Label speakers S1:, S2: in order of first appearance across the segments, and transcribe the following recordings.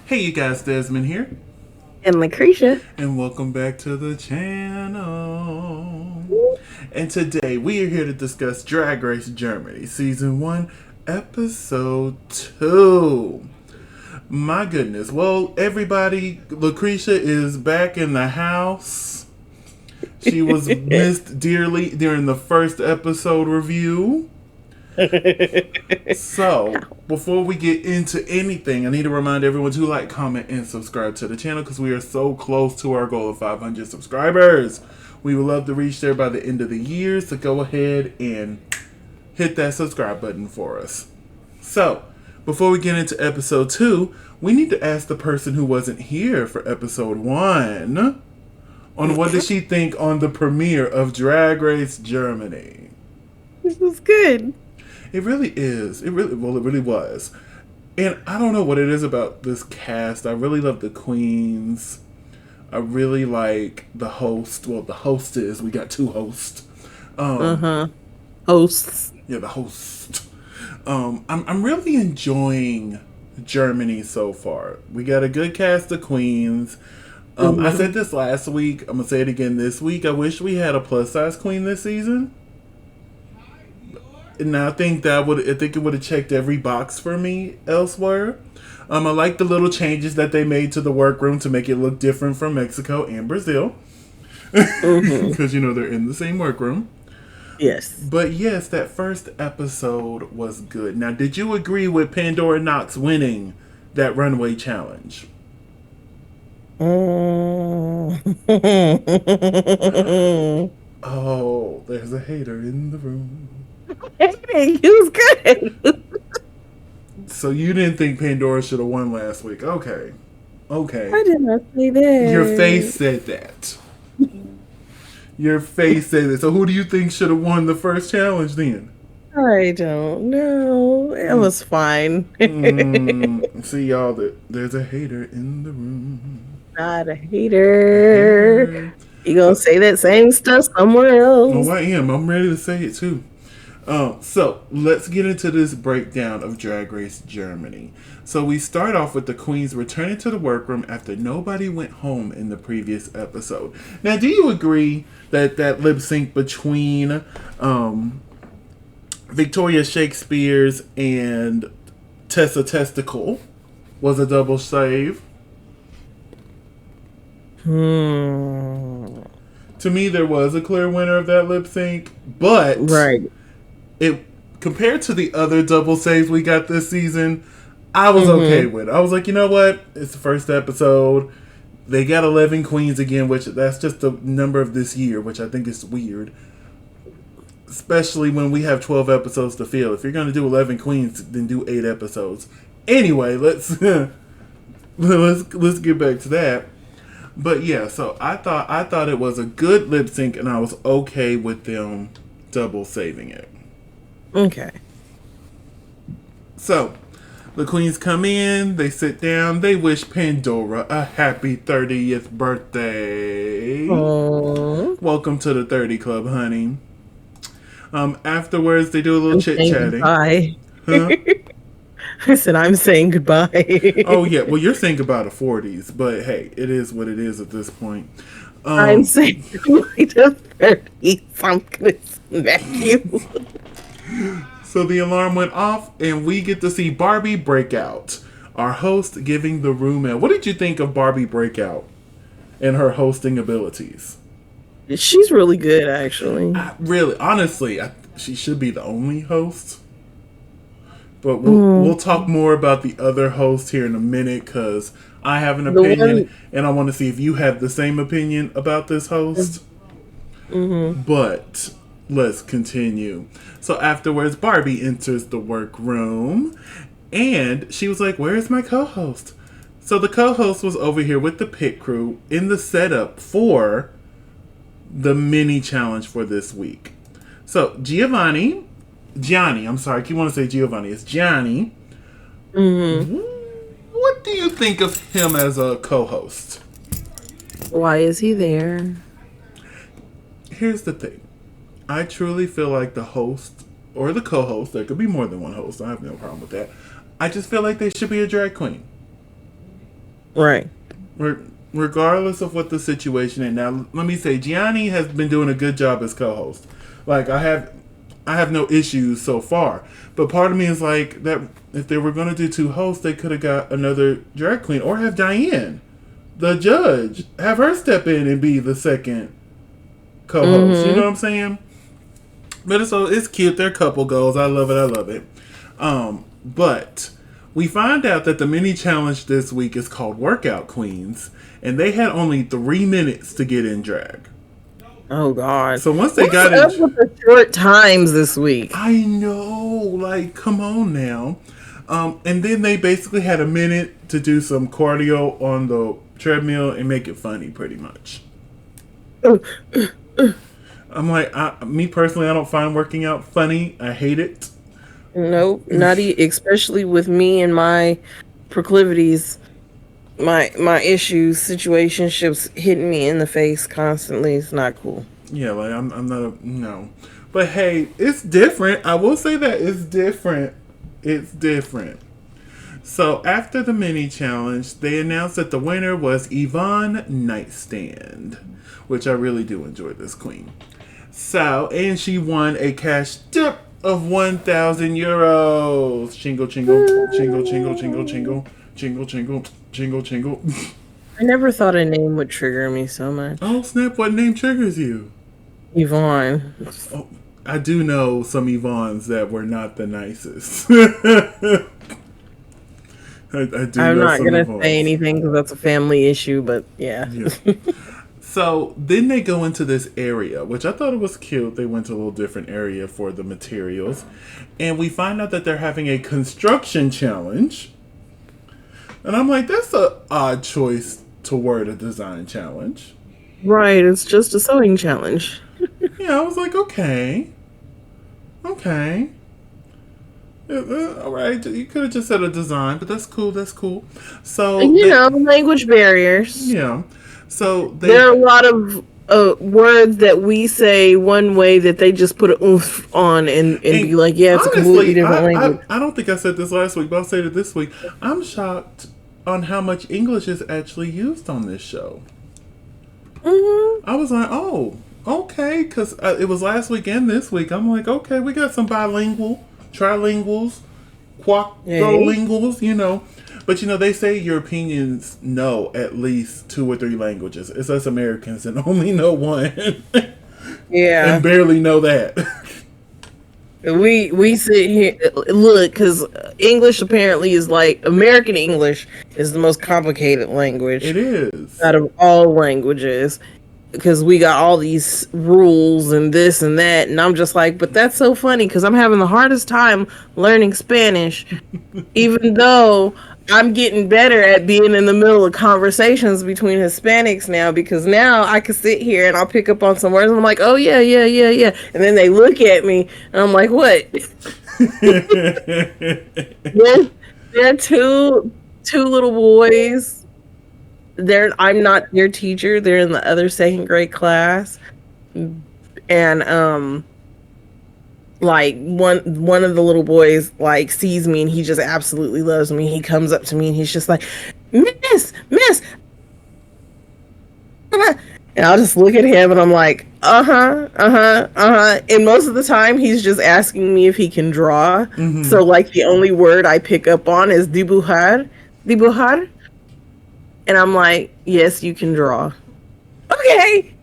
S1: Hey you guys, Desmond here,
S2: And LaCresha.
S1: and welcome back to the channel. And today we are here to discuss Drag Race Germany, Season 1, Episode 2. My goodness. Well, everybody, LaCresha is back in the house. She was missed dearly during the first episode review. So, before we get into anything, I need to remind everyone to like, comment, and subscribe to the channel because we are so close to our goal of 500 subscribers. We would love to reach there by the end of the year, so go ahead and hit that subscribe button for us. So, before we get into episode 2, we need to ask the person who wasn't here for episode 1 on what did she think on the premiere of Drag Race Germany.
S2: This was good.
S1: It really is. It really was. And I don't know what it is about this cast. I really love the queens. I really like the host. Well, the hostess. We got two hosts.
S2: Hosts.
S1: Yeah, the host. I'm really enjoying Germany so far. We got a good cast of queens. I said this last week. I'm gonna say it again this week. I wish we had a plus size queen this season. And I think it would have checked every box for me elsewhere. I like the little changes that they made to the workroom to make it look different from Mexico and Brazil. Because, they're in the same workroom.
S2: Yes.
S1: But yes, that first episode was good. Now, did you agree with Pandora Knox winning that runway challenge? Oh, there's a hater in the room.
S2: He was good.
S1: So you didn't think Pandora should have won last week? Okay.
S2: I did not say that.
S1: Your face said that. Your face said that. So who do you think should have won the first challenge then?
S2: I don't know. It was fine.
S1: See y'all, there's a hater in the room.
S2: Not a hater. You gonna say that same stuff somewhere else?
S1: Oh, I am. I'm ready to say it too. So let's get into this breakdown of Drag Race Germany. So we start off with the queens returning to the workroom after nobody went home in the previous episode. Now, do you agree that lip sync between Victoria Shakespeare's and Tessa Testicle was a double save? To me, there was a clear winner of that lip sync, but
S2: Right.
S1: it compared to the other double saves we got this season, I was okay with it. I was like, you know what? It's the first episode. They got 11 queens again, which that's just the number of this year, which I think is weird. Especially when we have 12 episodes to fill. If you're going to do 11 queens, then do 8 episodes. Anyway, let's let's get back to that. But yeah, so I thought it was a good lip sync, and I was okay with them double saving it.
S2: Okay.
S1: So, the queens come in, they sit down, they wish Pandora a happy 30th birthday.
S2: Aww.
S1: Welcome to the 30 Club, honey. Afterwards, they do a little chit-chatting.
S2: Bye.
S1: Huh?
S2: I said I'm saying goodbye.
S1: Oh, yeah, well, you're thinking about the 40s, but hey, it is what it is at this point.
S2: I'm saying goodbye to 30. I'm gonna smack you.
S1: So the alarm went off, and we get to see Barbie Breakout, our host giving the room out. What did you think of Barbie Breakout and her hosting abilities?
S2: She's really good, actually.
S1: Honestly, she should be the only host. But we'll talk more about the other host here in a minute because I have an opinion, and I want to see if you have the same opinion about this host. But let's continue. So afterwards, Barbie enters the workroom, and she was like, "Where's my co-host?" So the co-host was over here with the pit crew in the setup for the mini challenge for this week. So Gianni, I'm sorry, I keep wanting to say Giovanni. It's Gianni. What do you think of him as a co-host?
S2: Why is he there?
S1: Here's the thing. I truly feel like the host or the co-host, there could be more than one host, I have no problem with that. I just feel like they should be a drag queen.
S2: Right.
S1: Regardless of what the situation is. Now, let me say, Gianni has been doing a good job as co-host. Like, I have no issues so far. But part of me is like, that if they were going to do 2 hosts, they could have got another drag queen. Or have Diane, the judge, have her step in and be the second co-host. You know what I'm saying? But it's cute. They're couple goals. I love it. But we find out that the mini challenge this week is called Workout Queens. And they had only 3 minutes to get in drag.
S2: Oh, God.
S1: So once they
S2: What's
S1: got
S2: up
S1: in...
S2: with the short times this week?
S1: I know. Like, come on now. And then they basically had a minute to do some cardio on the treadmill and make it funny, pretty much. I'm like, me personally, I don't find working out funny. I hate it.
S2: Nope, not especially with me and my proclivities, my issues, situationships hitting me in the face constantly. It's not cool.
S1: Yeah, like I'm not no. But hey, it's different. I will say that it's different. It's different. So after the mini challenge, they announced that the winner was Yvonne Nightstand, which I really do enjoy this queen. So, and she won a cash tip of 1,000 euros. Chingle, chingle, chingle, chingle, chingle, chingle, chingle, chingle, chingle, chingle.
S2: I never thought a name would trigger me so much.
S1: Oh, snap. What name triggers you?
S2: Yvonne.
S1: Oh, I do know some Yvonnes that were not the nicest.
S2: I'm not going to say anything because that's a family issue, but yeah.
S1: So then they go into this area, which I thought it was cute. They went to a little different area for the materials. And we find out that they're having a construction challenge. And I'm like, that's an odd choice to word a design challenge.
S2: Right, it's just a sewing challenge.
S1: Yeah, I was like, okay. Okay. All right, you could have just said a design, but that's cool. So
S2: language barriers.
S1: Yeah. So
S2: there are a lot of words that we say one way that they just put an oomph on and be like, yeah, it's honestly, a completely different language.
S1: I don't think I said this last week, but I'll say it this week. I'm shocked on how much English is actually used on this show.
S2: Mm-hmm.
S1: I was like, oh, okay, because it was last week and this week. I'm like, okay, we got some bilingual, trilinguals, quadrilinguals, But they say Europeans know at least 2 or 3 languages. It's us Americans that only know one.
S2: Yeah.
S1: And barely know that.
S2: We sit here, look, because English apparently is like, American English is the most complicated language.
S1: It is.
S2: Out of all languages. Because we got all these rules and this and that. And I'm just like, but that's so funny because I'm having the hardest time learning Spanish. Even though I'm getting better at being in the middle of conversations between Hispanics now, because now I can sit here and I'll pick up on some words and I'm like, oh yeah. And then they look at me and I'm like, what? There are two little boys. I'm not their teacher. They're in the other 2nd grade class. And like one of the little boys like sees me and he just absolutely loves me. He comes up to me and he's just like, Miss. And I'll just look at him and I'm like, And most of the time he's just asking me if he can draw. Mm-hmm. So like the only word I pick up on is dibujar. And I'm like, yes, you can draw. Okay.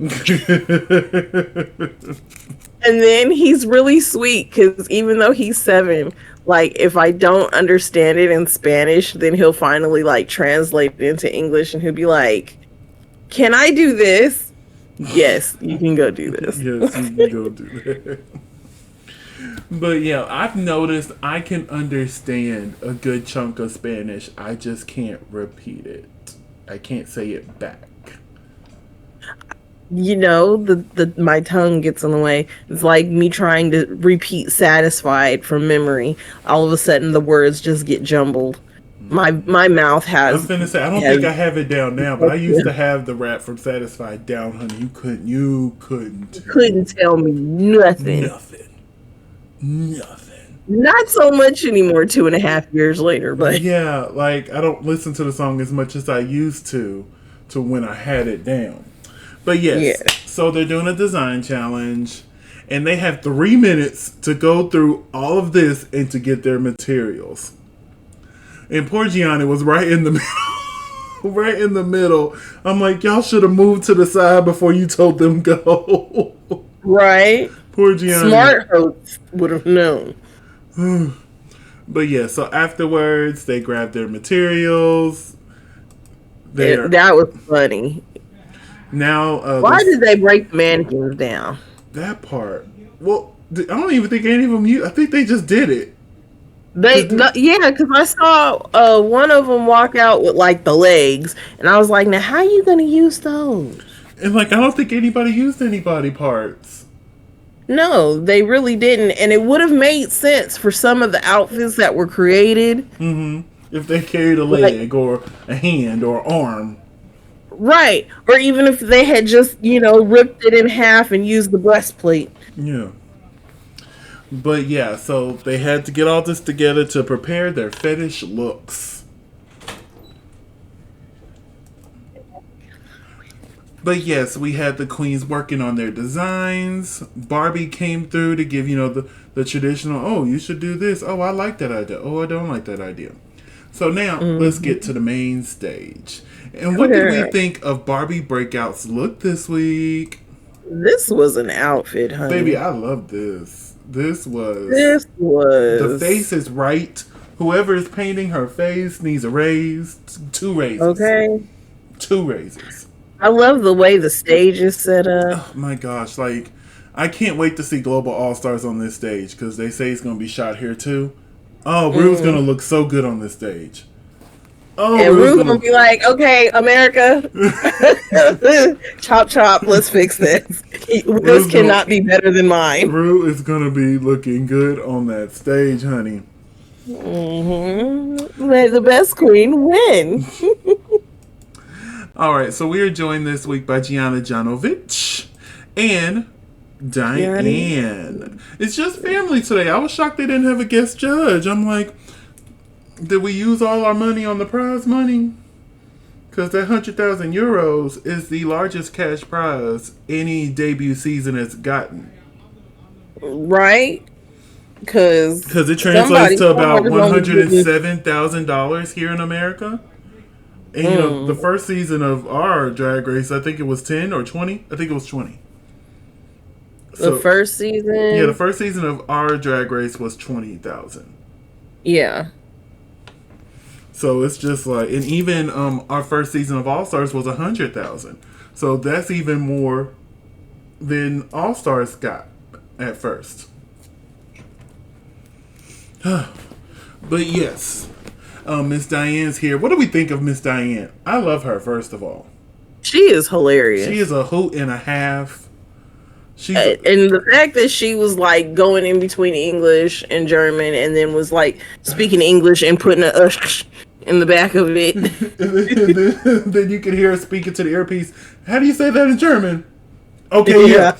S2: And then he's really sweet because even though he's 7, like if I don't understand it in Spanish, then he'll finally like translate it into English and he'll be like, can I do this? Yes, you can go do this.
S1: Yes, you can go do that. But yeah, I've noticed I can understand a good chunk of Spanish. I just can't repeat it. I can't say it back.
S2: My tongue gets in the way. It's like me trying to repeat satisfied from memory. All of a sudden the words just get jumbled. My mouth has...
S1: I was going to say, I don't think I have it down now, but I used to have the rap from Satisfied down, honey. You couldn't
S2: tell me nothing.
S1: Nothing.
S2: Not so much anymore 2.5 years later, but
S1: Yeah, like I don't listen to the song as much as I used to when I had it down. But
S2: yeah.
S1: yes, so they're doing a design challenge, and they have 3 minutes to go through all of this and to get their materials. And poor Gianni was right in the middle. Right in the middle. I'm like, y'all should have moved to the side before you told them go.
S2: Right?
S1: Poor Gianni.
S2: Smart hosts would have known.
S1: But yeah, so afterwards they grab their materials.
S2: That was funny.
S1: Now,
S2: Why did they break the mannequins down?
S1: that part? Well, I don't even think any of them. I think they just did it.
S2: Yeah, because I saw one of them walk out with like the legs, and I was like, now how are you gonna use those?
S1: And like, I don't think anybody used any body parts.
S2: No, they really didn't, and it would have made sense for some of the outfits that were created.
S1: If they carried a leg or a hand or arm.
S2: Right. Or even if they had just, ripped it in half and used the breastplate.
S1: Yeah. But yeah, so they had to get all this together to prepare their fetish looks. But yes, we had the queens working on their designs. Barbie came through to give, the traditional, oh, you should do this. Oh, I like that idea. Oh, I don't like that idea. So now, let's get to the main stage. And what did we think of Barbie Breakout's look this week?
S2: This was an outfit, honey.
S1: Baby, I love this. This was... The face is right. Whoever is painting her face needs a raise. 2 raises.
S2: Okay.
S1: 2 raises.
S2: I love the way the stage is set up.
S1: Oh my gosh, like, I can't wait to see Global All-Stars on this stage because they say it's going to be shot here too. Oh, Rue's going to look so good on this stage. Oh,
S2: and Rue's going to be like, okay, America, chop chop, let's fix this. This cannot be better than mine.
S1: Rue is going to be looking good on that stage, honey.
S2: May the best queen win.
S1: All right, so we are joined this week by Gianna Janovic and Diane. It's just family today. I was shocked they didn't have a guest judge. I'm like, did we use all our money on the prize money? Because that 100,000 euros is the largest cash prize any debut season has gotten.
S2: Right? Because
S1: it translates to about $107,000 here in America. And the first season of our Drag Race, I think it was 10 or 20. I think it was 20.
S2: The first season?
S1: Yeah, the first season of our Drag Race was 20,000.
S2: Yeah.
S1: So it's just like, and even our first season of All Stars was 100,000. So that's even more than All Stars got at first. But yes, Miss Diane's here. What do we think of Miss Diane? I love her, first of all.
S2: She is hilarious.
S1: She is a hoot and a half.
S2: And the fact that she was like going in between English and German and then was like speaking English and putting a in the back of it.
S1: and then you could hear her speaking to the earpiece. How do you say that in German? Okay, yeah.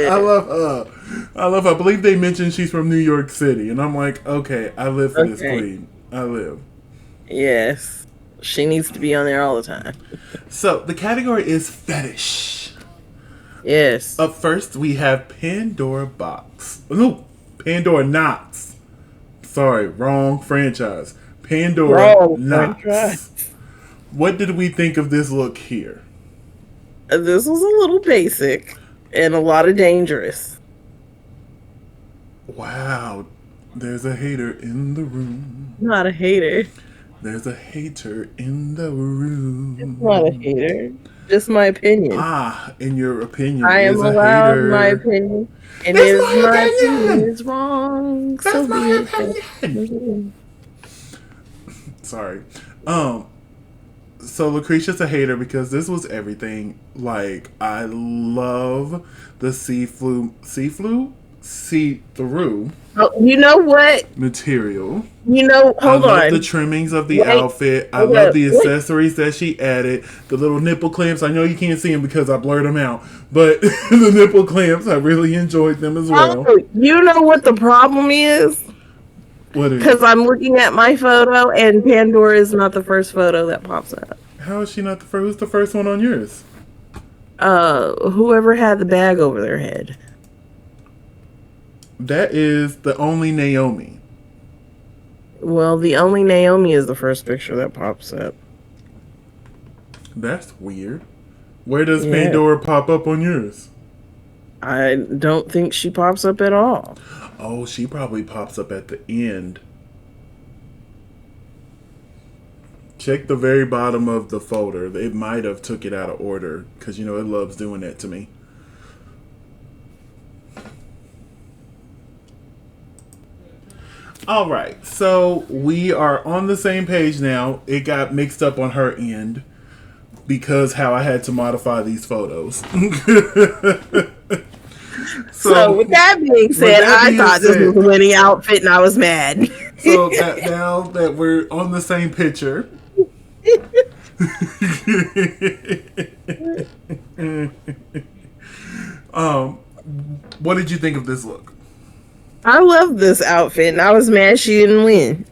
S1: I love her. I believe they mentioned she's from New York City. And I'm like, okay, I live for this queen. I live.
S2: Yes. She needs to be on there all the time.
S1: So, the category is fetish.
S2: Yes.
S1: Up first, we have Pandora Box. No, Pandora Knots. Sorry, wrong franchise. Pandora Knots. Franchise. What did we think of this look here?
S2: This was a little basic and a lot of dangerous.
S1: Wow. There's a hater in the room.
S2: Not a hater.
S1: There's a hater in the room.
S2: It's not a hater. Just my opinion.
S1: Ah, in your opinion,
S2: I am allowed my opinion. And if my opinion is wrong,
S1: that's so my opinion. Sorry. So LaCresha's a hater because this was everything. Like, I love the sea flu see-through
S2: Oh, you know what?
S1: material. I
S2: Hold
S1: love the
S2: on.
S1: trimmings of the
S2: Wait,
S1: outfit. I
S2: hold
S1: love
S2: up.
S1: the
S2: Wait.
S1: accessories that she added. The little nipple clamps. I know you can't see them because I blurred them out, but the nipple clamps, I really enjoyed them as
S2: Oh,
S1: well.
S2: you know what the problem is?
S1: What
S2: Because
S1: is?
S2: I'm looking at my photo, and Pandora is not the first photo that pops up.
S1: How is she not the first? Who's the first one on yours?
S2: Whoever had the bag over their head.
S1: That is the only Naomi.
S2: Well, the only Naomi is the first picture that pops up.
S1: That's weird. Where does
S2: Yeah.
S1: Pandora pop up on yours?
S2: I don't think she pops up at all.
S1: Oh, she probably pops up at the end. Check the very bottom of the folder. It might have took it out of order because, it loves doing that to me. All right, so we are on the same page now. It got mixed up on her end because how I had to modify these photos.
S2: So with that being said, I thought this was a winning outfit and I was mad.
S1: So that now that we're on the same picture. What did you think of this look?
S2: I love this outfit and I was mad she didn't win.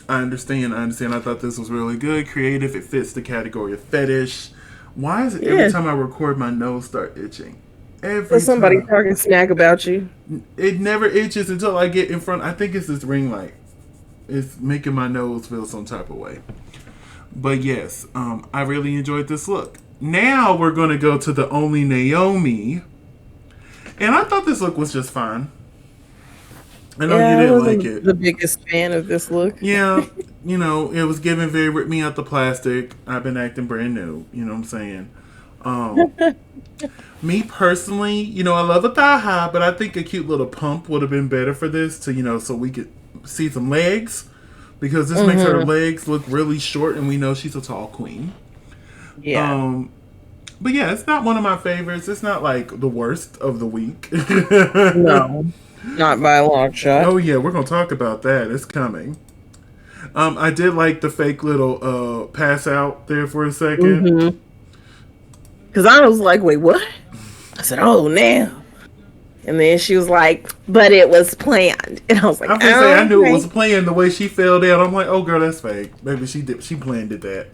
S1: I understand. I thought this was really good, creative. It fits the category of fetish. Why is it every time I record my nose start itching? Every
S2: somebody
S1: time.
S2: talking smack about you.
S1: It never itches until I get in front. I think it's this ring light. It's making my nose feel some type of way. But yes, I really enjoyed this look. Now we're going to go to the only Naomi. And I thought this look was just fine. I know you didn't like it.
S2: The biggest fan of this look.
S1: Yeah, it was giving very rip me out the plastic. I've been acting brand new. You know what I'm saying? Me personally, I love a thigh high, but I think a cute little pump would have been better for this to, so we could see some legs. Because this makes her legs look really short and we know she's a tall queen.
S2: Yeah.
S1: But yeah, it's not one of my favorites. It's not like the worst of the week.
S2: No. Not by a long shot.
S1: Oh yeah, we're gonna talk about that. It's coming. I did like the fake little pass out there for a second.
S2: Because I was like, wait, what? I said, oh, now. And then she was like, but it was planned. And I was like,
S1: I knew it was planned the way she fell down. I'm like, oh girl, that's fake. Maybe she planned it that.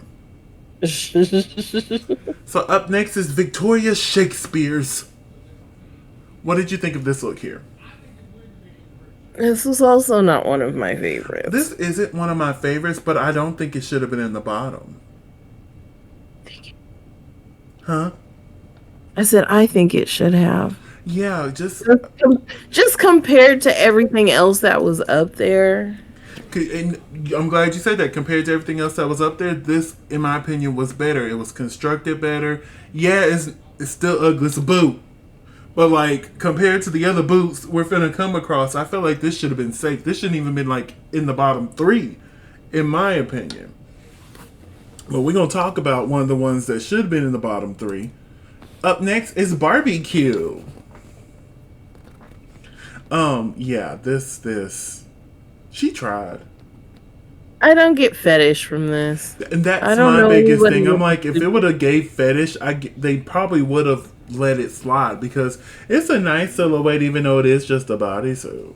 S1: So up next is Victoria Shakespeare's. What did you think of this look here?
S2: This was also not one of my favorites.
S1: This isn't one of my favorites, but I don't think it should have been in the bottom. Huh?
S2: I said, I think it should have.
S1: Yeah,
S2: just compared to everything else that was up there.
S1: And I'm glad you said that. Compared to everything else that was up there, this, in my opinion, was better. It was constructed better. Yeah, it's still ugly. It's a boot. But, like, compared to the other boots we're finna come across, I feel like this should have been safe. This shouldn't even been, like, in the bottom 3, in my opinion. But we're going to talk about one of the ones that should have been in the bottom 3. Up next is Barbecue. Yeah, this. She tried.
S2: I don't get fetish from this.
S1: And that's my biggest thing. I'm like, if it would have gave fetish, they probably would have let it slide because it's a nice silhouette, even though it is just a bodysuit.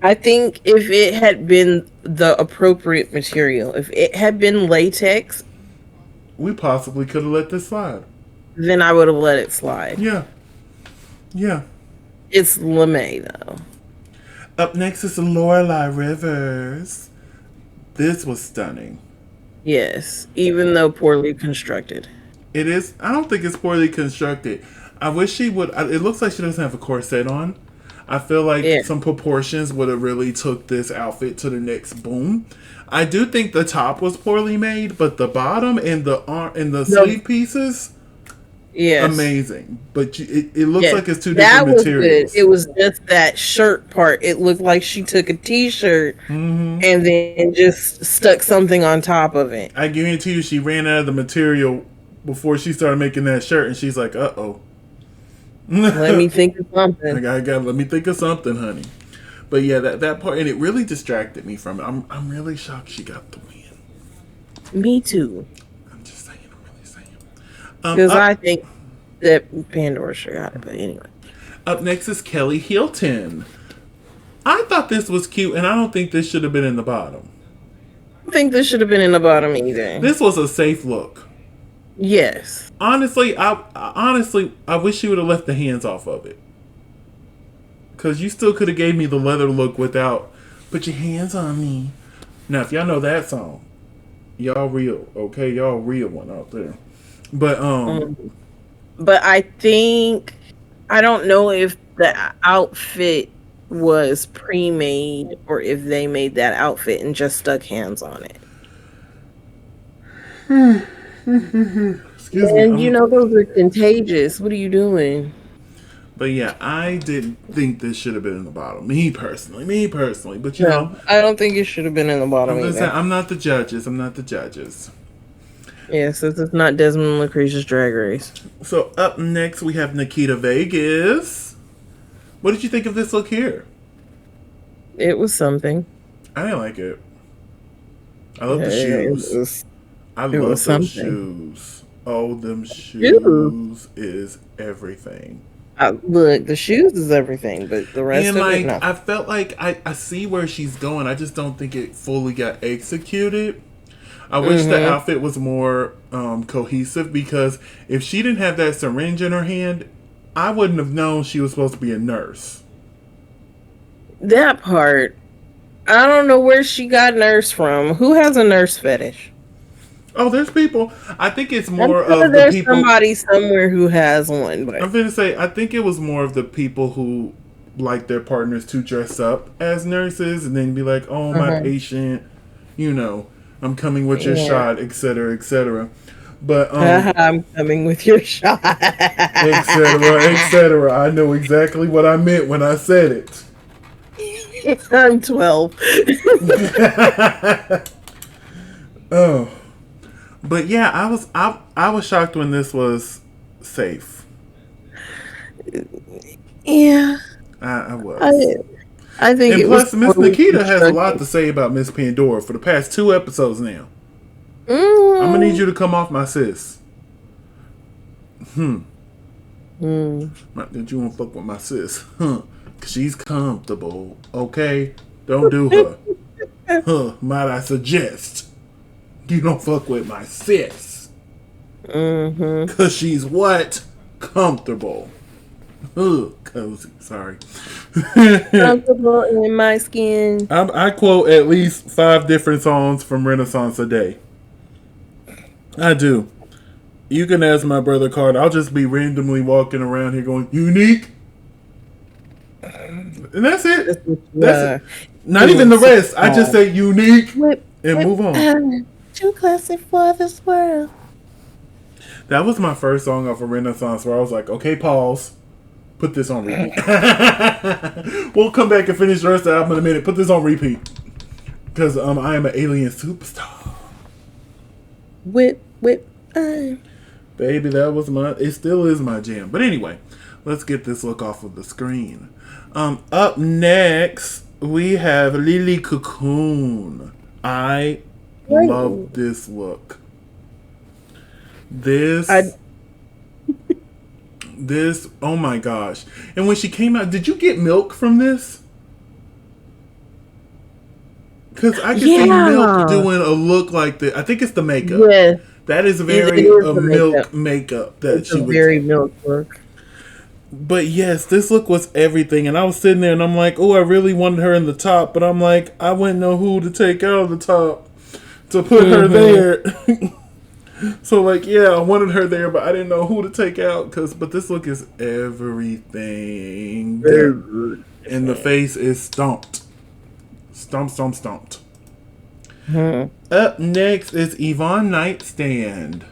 S2: I think if it had been the appropriate material, if it had been latex,
S1: we possibly could have let this slide.
S2: Then I would have let it slide.
S1: Yeah.
S2: It's lame though.
S1: Up next is Lorelei Rivers. This was stunning.
S2: Yes, even though poorly constructed.
S1: It is. I don't think it's poorly constructed. I wish she would. It looks like she doesn't have a corset on. I feel like some proportions would have really took this outfit to the next boom. I do think the top was poorly made, but the bottom and the arm and the sleeve pieces, amazing. But it looks like it's two different materials.
S2: Good. It was just that shirt part. It looked like she took a t-shirt and then just stuck something on top of it.
S1: I guarantee you, she ran out of the material before she started making that shirt, and she's like, "Uh-oh."
S2: Let me think of something.
S1: I got let me think of something, honey. But yeah, that part, and it really distracted me from it. I'm really shocked she got the win.
S2: Me too.
S1: I'm just saying. I'm really saying.
S2: Because I think that Pandora should have got it. But anyway.
S1: Up next is Kelly Hilton. I thought this was cute, and I don't think this should have been in the bottom.
S2: I think this should have been in the bottom either.
S1: This was a safe look.
S2: Yes.
S1: Honestly, I wish you would have left the hands off of it. Because you still could have gave me the leather look without put your hands on me. Now, if y'all know that song, y'all real, okay? Y'all real one out there. But
S2: I think I don't know if the outfit was pre-made or if they made that outfit and just stuck hands on it.
S1: Excuse me.
S2: And you know those are contagious. What are you doing?
S1: But yeah, I didn't think this should have been in the bottom. Me personally. But you know,
S2: I don't think it should have been in the bottom either.
S1: I'm not the judges.
S2: Yes, this is not Desmond and LaCresha's Drag Race.
S1: So up next we have Nikita Vegas. What did you think of this look here?
S2: It was something.
S1: I didn't like it. I love the shoes. I love those shoes. Oh, them shoes is everything.
S2: Look, the shoes is everything, but the rest of it, no.
S1: I felt like I see where she's going. I just don't think it fully got executed. I wish the outfit was more cohesive, because if she didn't have that syringe in her hand, I wouldn't have known she was supposed to be a nurse.
S2: That part, I don't know where she got nurse from. Who has a nurse fetish?
S1: Oh, there's people. I think it's more of the people.
S2: There's somebody somewhere who has one. But
S1: I'm going to say, I think it was more of the people who like their partners to dress up as nurses and then be like, oh, my patient, you know, I'm coming with your shot, etc., etc. But
S2: I'm coming with your shot,
S1: etc., etc. I know exactly what I meant when I said it.
S2: I'm 12.
S1: Oh. But yeah, I was shocked when this was safe.
S2: Yeah,
S1: I was.
S2: I think.
S1: And plus, Miss Nikita has a lot to say about Miss Pandora for the past 2 episodes now. I'm gonna need you to come off my sis. Not that you won't fuck with my sis, Cause she's comfortable. Okay, don't do her. Might I suggest? You don't fuck with my sis. Cause she's what? Comfortable. Cozy. Sorry.
S2: Comfortable in my skin.
S1: I quote at least 5 different songs from Renaissance a day. I do. You can ask my brother Carter. I'll just be randomly walking around here going, unique. And that's it. That's it. Not even the rest. I just say unique and move on.
S2: Too classic for this world.
S1: That was my first song off of Renaissance where I was like, okay, pause. Put this on repeat. We'll come back and finish the rest of the album in a minute. Put this on repeat. Because I am an alien superstar.
S2: Whip.
S1: Baby, that was it still is my jam. But anyway, let's get this look off of the screen. Up next, we have Lily Cocoon. I love this look. This, oh my gosh. And when she came out, did you get milk from this? Because I can see Milk doing a look like this. I think it's the makeup. Yeah. That is very Milk makeup that she was.
S2: Very Milk look.
S1: But yes, this look was everything. And I was sitting there and I'm like, oh, I really wanted her in the top. But I'm like, I wouldn't know who to take out of the top to put her there. So like, yeah, I wanted her there, but I didn't know who to take out. But this look is everything. And the face is stomped. Stomped. Up next is Yvonne Nightstand.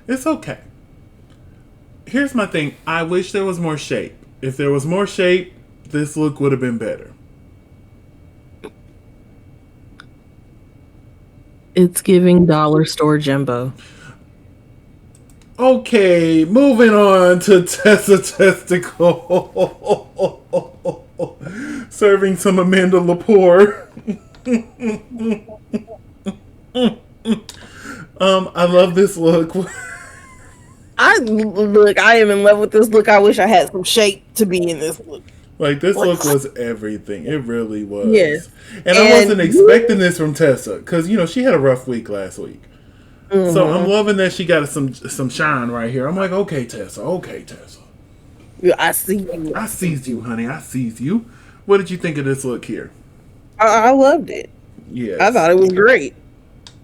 S1: It's okay. Here's my thing. I wish there was more shape. If there was more shape, this look would have been better.
S2: It's giving dollar store Jumbo.
S1: Okay, moving on to Tessa Testicle. Serving some Amanda Lepore. I love this look.
S2: I am in love with this look. I wish I had some shape to be in this look.
S1: Like, this
S2: Like,
S1: look was everything. It really
S2: yes.
S1: was. And I wasn't expecting this from Tessa because, she had a rough week last week. So I'm loving that she got some shine right here. I'm like, okay, Tessa. Okay, Tessa.
S2: I see you.
S1: I seized you, honey. I seized you. What did you think of this look here?
S2: I loved it.
S1: Yes.
S2: I thought it was great.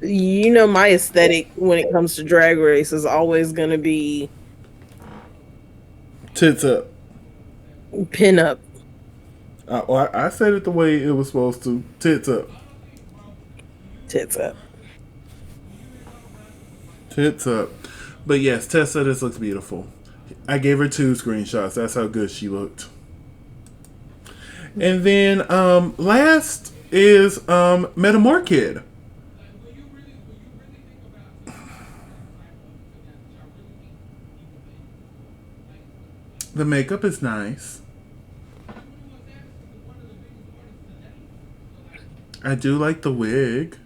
S2: My aesthetic when it comes to Drag Race is always going to be
S1: Tits up.
S2: pin up.
S1: I said it the way it was supposed to. Tits up.
S2: Tits up.
S1: Tits up. But yes, Tessa, this looks beautiful. I gave her 2 screenshots. That's how good she looked. And then last is Metamorkid. The makeup is nice. I do like the wig.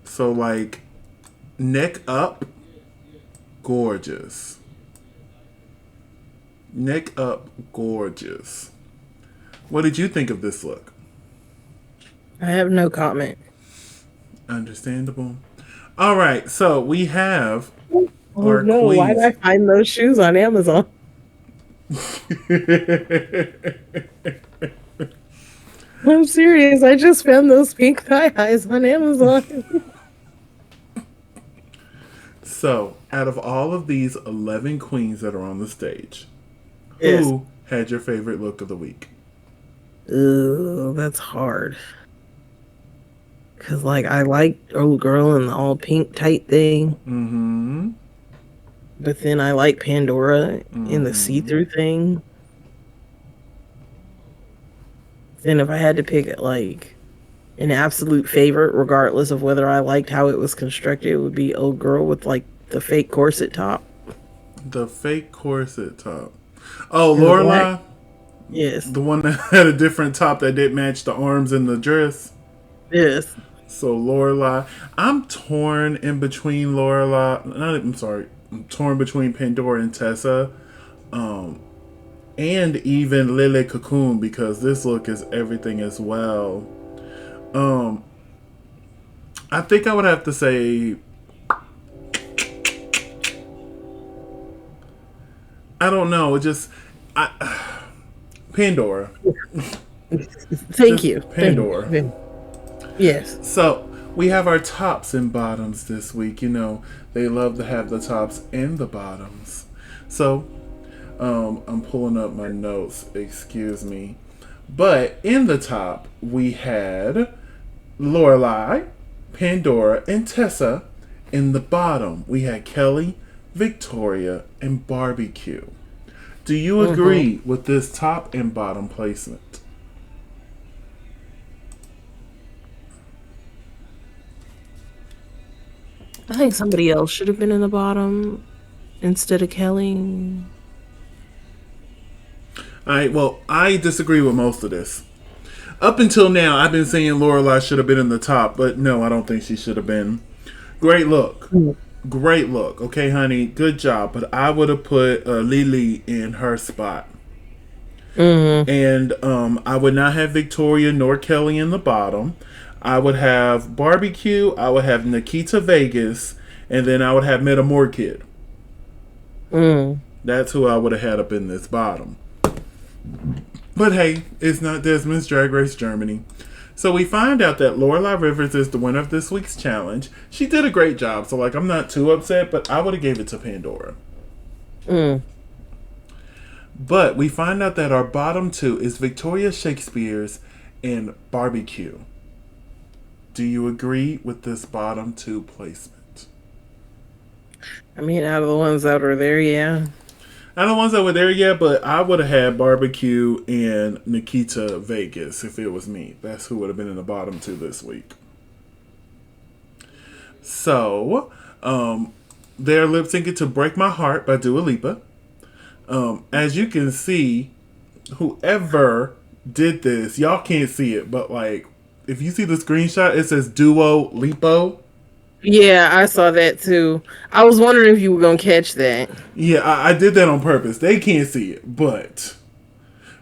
S1: So, like, neck up, gorgeous. Neck up, gorgeous. What did you think of this look?
S2: I have no comment.
S1: Understandable. All right, so we have our
S2: no,
S1: queens.
S2: why did I find those shoes on Amazon? I'm serious. I just found those pink thigh highs on Amazon.
S1: So, out of all of these 11 queens that are on the stage, who had your favorite look of the week?
S2: Ooh, that's hard. Because, I like old girl in the all pink tight thing.
S1: Mm-hmm.
S2: But then I like Pandora in the see-through thing. Then if I had to pick, an absolute favorite, regardless of whether I liked how it was constructed, it would be old girl with, the fake corset top.
S1: The fake corset top. Oh, Lorelei?
S2: Yes.
S1: The one that had a different top that didn't match the arms in the dress?
S2: Yes.
S1: So, Lorelei. I'm torn in between I'm torn between Pandora and Tessa. And even Lily Cocoon, because this look is everything as well. I think I would have to say, I don't know, Pandora.
S2: Thank you.
S1: Pandora.
S2: Thank you. Yes.
S1: So, we have our tops and bottoms this week. They love to have the tops and the bottoms. So, I'm pulling up my notes, excuse me. But in the top, we had Lorelei, Pandora, and Tessa. In the bottom, we had Kelly, Victoria, and Barbecue. Do you agree with this top and bottom placement?
S2: I think somebody else should have been in the bottom instead of Kelly.
S1: I disagree with most of this. Up until now, I've been saying Lorelei should have been in the top, but no, I don't think she should have been. Great look. Great look. Okay, honey, good job. But I would have put Lily in her spot. And I would not have Victoria nor Kelly in the bottom. I would have Barbecue, I would have Nikita Vegas, and then I would have Metamorkid. That's who I would have had up in this bottom. But hey, it's not Desmond's Drag Race Germany. So we find out that Lorelei Rivers is the winner of this week's challenge. She did a great job, so I'm not too upset, but I would have gave it to Pandora. But we find out that our bottom two is Victoria Shakespeare's and Barbecue. Do you agree with this bottom two placement?
S2: I mean, out of the ones that were there, yeah.
S1: Out of the ones that were there, yeah, but I would have had Barbecue and Nikita Vegas if it was me. That's who would have been in the bottom two this week. So, They're lip syncing to "Break My Heart" by Dua Lipa. As you can see, whoever did this, y'all can't see it, but like, if you see the screenshot, it says Duo Lipo.
S2: Yeah, I saw that too. I was wondering if you were gonna catch that.
S1: Yeah, I did that on purpose. They can't see it, but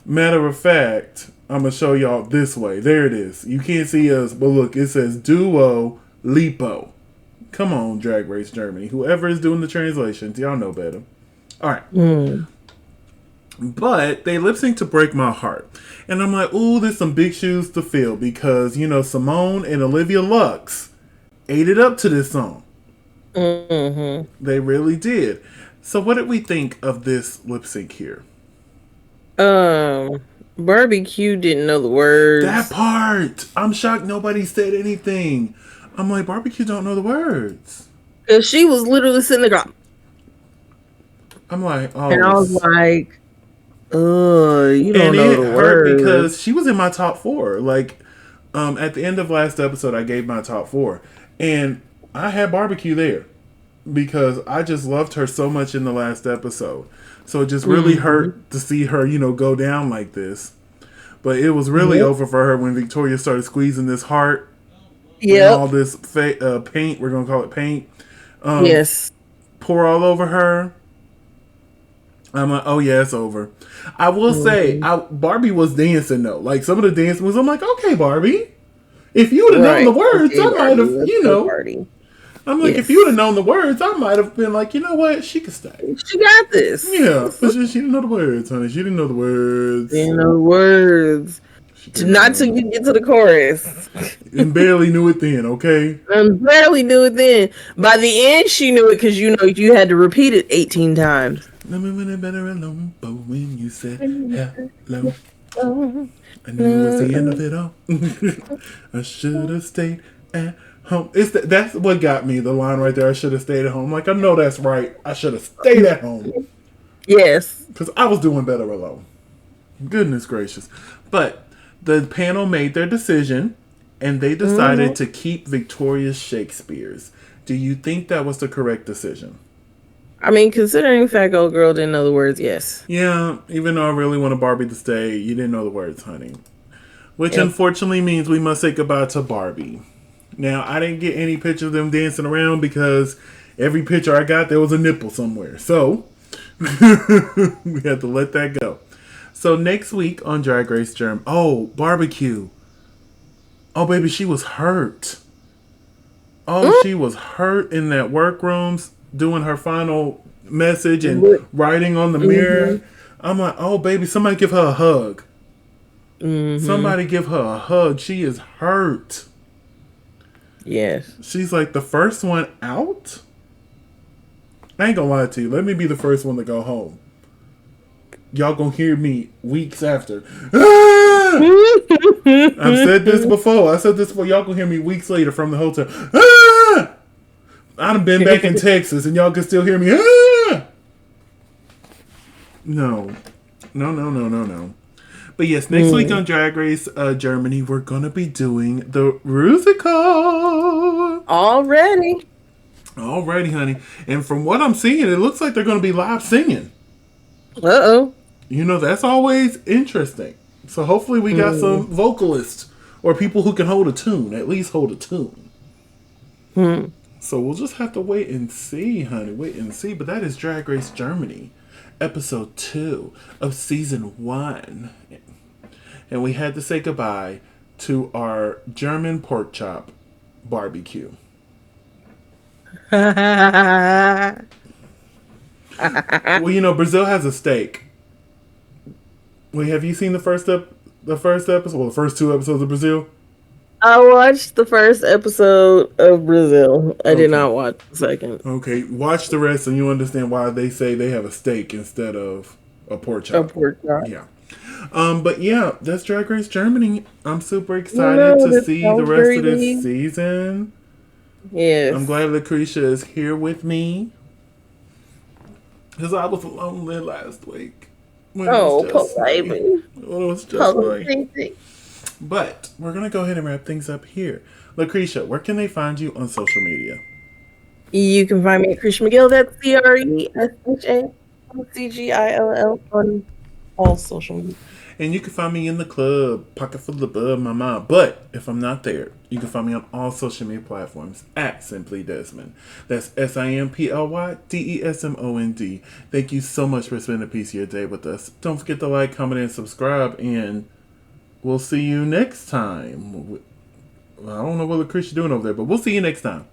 S1: matter of fact, I'm gonna show y'all this way. There it is. You can't see us, but look, it says Duo Lipo. Come on, Drag Race Germany. Whoever is doing the translations, y'all know better. All right. But they lip sync to "Break My Heart." And I'm like, ooh, there's some big shoes to fill because, Simone and Olivia Lux ate it up to this song. They really did. So what did we think of this lip sync here?
S2: Barbecue didn't know the words.
S1: That part! I'm shocked nobody said anything. I'm like, Barbecue don't know the words.
S2: Because she was literally sitting there going,
S1: I'm like, oh.
S2: and I was like, you don't know the words.
S1: Because she was in my top 4. Like, at the end of last episode, I gave my top 4. And I had Barbecue there. Because I just loved her so much in the last episode. So it just really hurt to see her, go down like this. But it was really over for her when Victoria started squeezing this heart. Yeah. All this paint, we're going to call it paint.
S2: Yes.
S1: Pour all over her. I'm like, oh yeah, it's over. I will say, Barbie was dancing though. Like some of the dance moves, I'm like, okay, Barbie. If you would have known the words, I might have, I'm like, if you would have known the words, I might have been like, you know what, she could stay.
S2: She got this.
S1: Yeah, but she didn't know the words, honey. She didn't know the words.
S2: Didn't know the words. Not till you get to the chorus.
S1: And barely knew it then, okay?
S2: And barely knew it then. By the end, she knew it because you had to repeat it 18 times.
S1: Let me win it better alone, but when you said hello, I knew it was the end of it all. I should have stayed at home. That's what got me, the line right there. I should have stayed at home. Like, I know that's right. I should have stayed at home.
S2: Yes.
S1: Because I was doing better alone. Goodness gracious. But the panel made their decision, and they decided to keep Victoria's Shakespeare's. Do you think that was the correct decision?
S2: I mean, considering Fat Old Girl didn't know the words, yes.
S1: Yeah, even though I really wanted Barbie to stay, you didn't know the words, honey. Which unfortunately means we must say goodbye to Barbie. Now, I didn't get any picture of them dancing around because every picture I got, there was a nipple somewhere. So, we had to let that go. So, next week on Drag Race Germ, Barbecue. Oh, baby, she was hurt. She was hurt in that workrooms, doing her final message and writing on the mirror. I'm like, oh, baby, somebody give her a hug. Somebody give her a hug. She is hurt.
S2: Yes.
S1: She's like the first one out. I ain't gonna lie to you. Let me be the first one to go home. Y'all gonna hear me weeks after. Ah! I've said this before. Y'all gonna hear me weeks later from the hotel. Ah! I've been back in Texas and y'all can still hear me. Ah! No. But yes, next week on Drag Race Germany, we're going to be doing the Rusical.
S2: Already,
S1: honey. And from what I'm seeing, it looks like they're going to be live singing.
S2: Uh-oh.
S1: That's always interesting. So hopefully we got some vocalists or people who can hold a tune, at least hold a tune. So we'll just have to wait and see, honey. But that is Drag Race Germany, episode 2 of season 1. And we had to say goodbye to our German pork chop barbecue. Well, Brazil has a steak. Wait, have you seen the first episode? Well, the first 2 episodes of Brazil?
S2: I watched the first episode of Brazil. I did not watch the second.
S1: Okay, watch the rest and you'll understand why they say they have a steak instead of a pork chop. Yeah. But yeah, that's Drag Race Germany. I'm super excited to see the rest of this season.
S2: Yes.
S1: I'm glad LaCresha is here with me. Because I was lonely last week.
S2: Poor baby.
S1: It was just me. But we're going to go ahead and wrap things up here. LaCresha, where can they find you on social media?
S2: You can find me at Krish McGill. That's CRESHAMCGILL on all social media.
S1: And you can find me in the club, pocket full of bub, my mom. But if I'm not there, you can find me on all social media platforms at Simply Desmond. That's SIMPLYDESMOND. Thank you so much for spending a piece of your day with us. Don't forget to like, comment, and subscribe. And we'll see you next time. I don't know what LaCresha doing over there, but we'll see you next time.